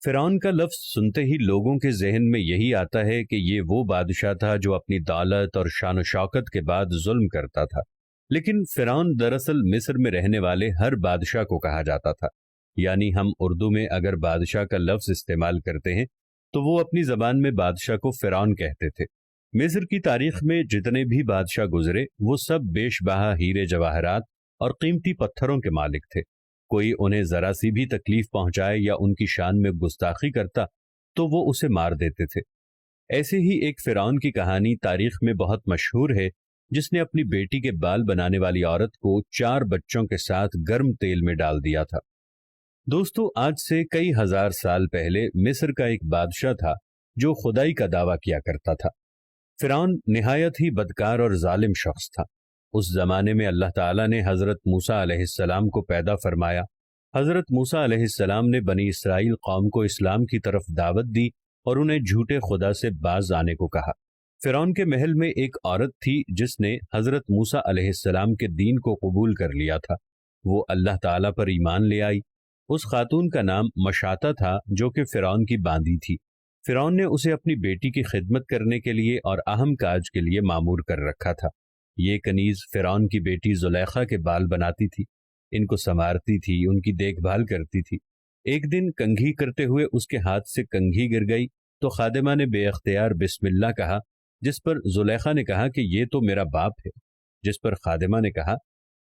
فرعون کا لفظ سنتے ہی لوگوں کے ذہن میں یہی آتا ہے کہ یہ وہ بادشاہ تھا جو اپنی دولت اور شان و شوکت کے بعد ظلم کرتا تھا، لیکن فرعون دراصل مصر میں رہنے والے ہر بادشاہ کو کہا جاتا تھا۔ یعنی ہم اردو میں اگر بادشاہ کا لفظ استعمال کرتے ہیں تو وہ اپنی زبان میں بادشاہ کو فرعون کہتے تھے۔ مصر کی تاریخ میں جتنے بھی بادشاہ گزرے وہ سب بیش بہا ہیرے جواہرات اور قیمتی پتھروں کے مالک تھے۔ کوئی انہیں ذرا سی بھی تکلیف پہنچائے یا ان کی شان میں گستاخی کرتا تو وہ اسے مار دیتے تھے۔ ایسے ہی ایک فرعون کی کہانی تاریخ میں بہت مشہور ہے، جس نے اپنی بیٹی کے بال بنانے والی عورت کو 4 بچوں کے ساتھ گرم تیل میں ڈال دیا تھا۔ دوستو، آج سے کئی ہزار سال پہلے مصر کا ایک بادشاہ تھا جو خدائی کا دعویٰ کیا کرتا تھا۔ فرعون نہایت ہی بدکار اور ظالم شخص تھا۔ اس زمانے میں اللہ تعالیٰ نے حضرت موسیٰ علیہ السلام کو پیدا فرمایا۔ حضرت موسیٰ علیہ السلام نے بنی اسرائیل قوم کو اسلام کی طرف دعوت دی اور انہیں جھوٹے خدا سے باز آنے کو کہا۔ فرعون کے محل میں ایک عورت تھی جس نے حضرت موسیٰ علیہ السلام کے دین کو قبول کر لیا تھا۔ وہ اللہ تعالیٰ پر ایمان لے آئی۔ اس خاتون کا نام مشاطہ تھا جو کہ فرعون کی باندی تھی۔ فرعون نے اسے اپنی بیٹی کی خدمت کرنے کے لیے اور اہم کاج کے لیے مامور کر رکھا تھا۔ یہ کنیز فرعون کی بیٹی زلیخا کے بال بناتی تھی، ان کو سنوارتی تھی، ان کی دیکھ بھال کرتی تھی۔ ایک دن کنگھی کرتے ہوئے اس کے ہاتھ سے کنگھی گر گئی تو خادمہ نے بے اختیار بسم اللہ کہا، جس پر زلیخا نے کہا کہ یہ تو میرا باپ ہے۔ جس پر خادمہ نے کہا،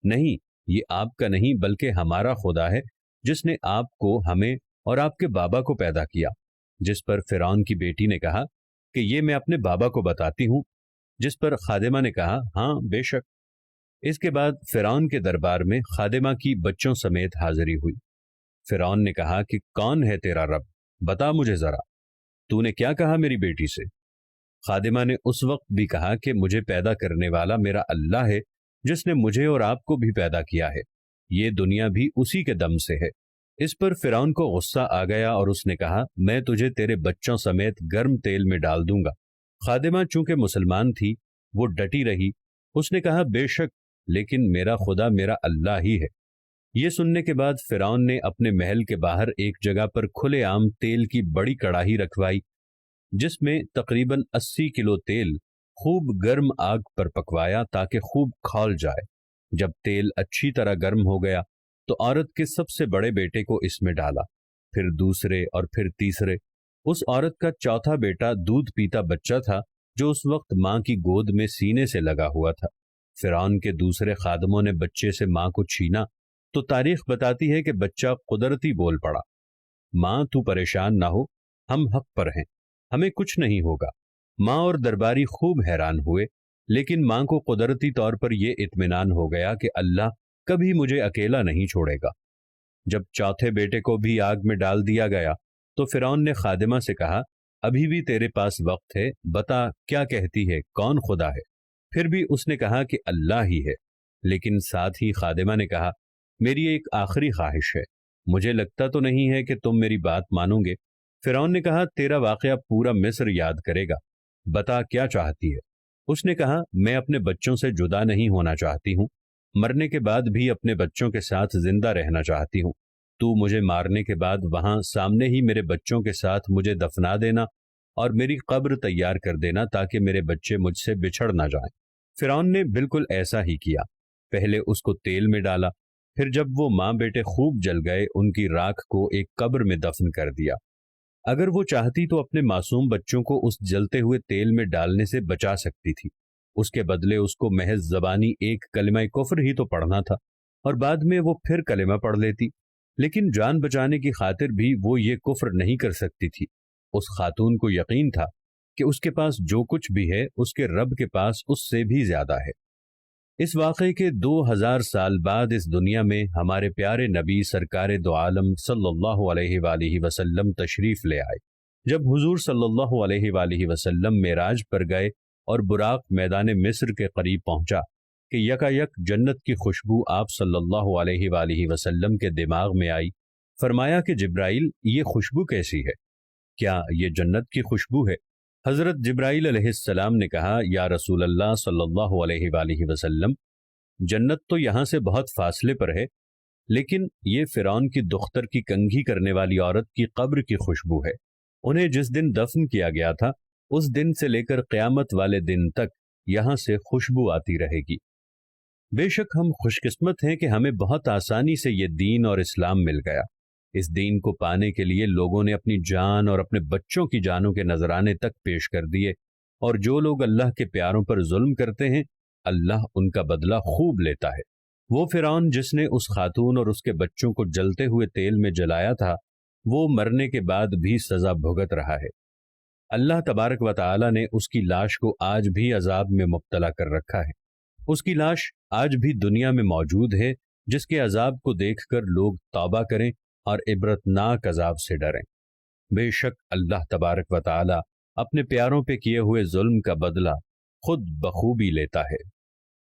نہیں، یہ آپ کا نہیں بلکہ ہمارا خدا ہے جس نے آپ کو، ہمیں اور آپ کے بابا کو پیدا کیا۔ جس پر فرعون کی بیٹی نے کہا کہ یہ میں اپنے بابا کو بتاتی ہوں۔ جس پر خادمہ نے کہا، ہاں بے شک۔ اس کے بعد فرعون کے دربار میں خادمہ کی بچوں سمیت حاضری ہوئی۔ فرعون نے کہا کہ کون ہے تیرا رب؟ بتا مجھے ذرا، تو نے کیا کہا میری بیٹی سے؟ خادمہ نے اس وقت بھی کہا کہ مجھے پیدا کرنے والا میرا اللہ ہے جس نے مجھے اور آپ کو بھی پیدا کیا ہے، یہ دنیا بھی اسی کے دم سے ہے۔ اس پر فرعون کو غصہ آ گیا اور اس نے کہا، میں تجھے تیرے بچوں سمیت گرم تیل میں ڈال دوں گا۔ خادمہ چونکہ مسلمان تھی وہ ڈٹی رہی۔ اس نے کہا، بے شک، لیکن میرا خدا میرا اللہ ہی ہے۔ یہ سننے کے بعد فرعون نے اپنے محل کے باہر ایک جگہ پر کھلے عام تیل کی بڑی کڑاہی رکھوائی جس میں تقریباً 80 کلو تیل خوب گرم آگ پر پکوایا تاکہ خوب کھول جائے۔ جب تیل اچھی طرح گرم ہو گیا تو عورت کے سب سے بڑے بیٹے کو اس میں ڈالا، پھر دوسرے اور پھر تیسرے۔ اس عورت کا چوتھا بیٹا دودھ پیتا بچہ تھا جو اس وقت ماں کی گود میں سینے سے لگا ہوا تھا۔ فرعون کے دوسرے خادموں نے بچے سے ماں کو چھینا تو تاریخ بتاتی ہے کہ بچہ قدرتی بول پڑا، ماں تو پریشان نہ ہو، ہم حق پر ہیں، ہمیں کچھ نہیں ہوگا۔ ماں اور درباری خوب حیران ہوئے، لیکن ماں کو قدرتی طور پر یہ اطمینان ہو گیا کہ اللہ کبھی مجھے اکیلا نہیں چھوڑے گا۔ جب چوتھے بیٹے کو بھی آگ میں ڈال دیا گیا تو فرعون نے خادمہ سے کہا، ابھی بھی تیرے پاس وقت ہے، بتا کیا کہتی ہے، کون خدا ہے؟ پھر بھی اس نے کہا کہ اللہ ہی ہے، لیکن ساتھ ہی خادمہ نے کہا، میری ایک آخری خواہش ہے، مجھے لگتا تو نہیں ہے کہ تم میری بات مانو گے۔ فرعون نے کہا، تیرا واقعہ پورا مصر یاد کرے گا، بتا کیا چاہتی ہے؟ اس نے کہا، میں اپنے بچوں سے جدا نہیں ہونا چاہتی ہوں، مرنے کے بعد بھی اپنے بچوں کے ساتھ زندہ رہنا چاہتی ہوں۔ تو مجھے مارنے کے بعد وہاں سامنے ہی میرے بچوں کے ساتھ مجھے دفنا دینا اور میری قبر تیار کر دینا تاکہ میرے بچے مجھ سے بچھڑ نہ جائیں۔ فرعون نے بالکل ایسا ہی کیا، پہلے اس کو تیل میں ڈالا، پھر جب وہ ماں بیٹے خوب جل گئے ان کی راکھ کو ایک قبر میں دفن کر دیا۔ اگر وہ چاہتی تو اپنے معصوم بچوں کو اس جلتے ہوئے تیل میں ڈالنے سے بچا سکتی تھی، اس کے بدلے اس کو محض زبانی ایک کلمہ کفر ہی تو پڑھنا تھا اور بعد میں وہ پھر کلمہ پڑھ لیتی، لیکن جان بچانے کی خاطر بھی وہ یہ کفر نہیں کر سکتی تھی۔ اس خاتون کو یقین تھا کہ اس کے پاس جو کچھ بھی ہے اس کے رب کے پاس اس سے بھی زیادہ ہے۔ اس واقعے کے 2000 سال بعد اس دنیا میں ہمارے پیارے نبی سرکار دو عالم صلی اللہ علیہ وآلہ وسلم تشریف لے آئے۔ جب حضور صلی اللہ علیہ وآلہ وسلم معراج پر گئے اور براق میدان مصر کے قریب پہنچا کہ یکایک جنت کی خوشبو آپ صلی اللہ علیہ وآلہ وسلم کے دماغ میں آئی۔ فرمایا کہ جبرائیل، یہ خوشبو کیسی ہے؟ کیا یہ جنت کی خوشبو ہے؟ حضرت جبرائیل علیہ السلام نے کہا، یا رسول اللہ صلی اللہ علیہ وآلہ وسلم، جنت تو یہاں سے بہت فاصلے پر ہے، لیکن یہ فرعون کی دختر کی کنگھی کرنے والی عورت کی قبر کی خوشبو ہے۔ انہیں جس دن دفن کیا گیا تھا اس دن سے لے کر قیامت والے دن تک یہاں سے خوشبو آتی رہے گی۔ بے شک ہم خوش قسمت ہیں کہ ہمیں بہت آسانی سے یہ دین اور اسلام مل گیا۔ اس دین کو پانے کے لیے لوگوں نے اپنی جان اور اپنے بچوں کی جانوں کے نذرانے تک پیش کر دیے، اور جو لوگ اللہ کے پیاروں پر ظلم کرتے ہیں اللہ ان کا بدلہ خوب لیتا ہے۔ وہ فرعون جس نے اس خاتون اور اس کے بچوں کو جلتے ہوئے تیل میں جلایا تھا، وہ مرنے کے بعد بھی سزا بھگت رہا ہے۔ اللہ تبارک و تعالی نے اس کی لاش کو آج بھی عذاب میں مبتلا کر رکھا ہے۔ اس کی لاش آج بھی دنیا میں موجود ہے، جس کے عذاب کو دیکھ کر لوگ توبہ کریں اور عبرتناک عذاب سے ڈریں۔ بے شک اللہ تبارک و تعالی اپنے پیاروں پہ کیے ہوئے ظلم کا بدلہ خود بخوبی لیتا ہے۔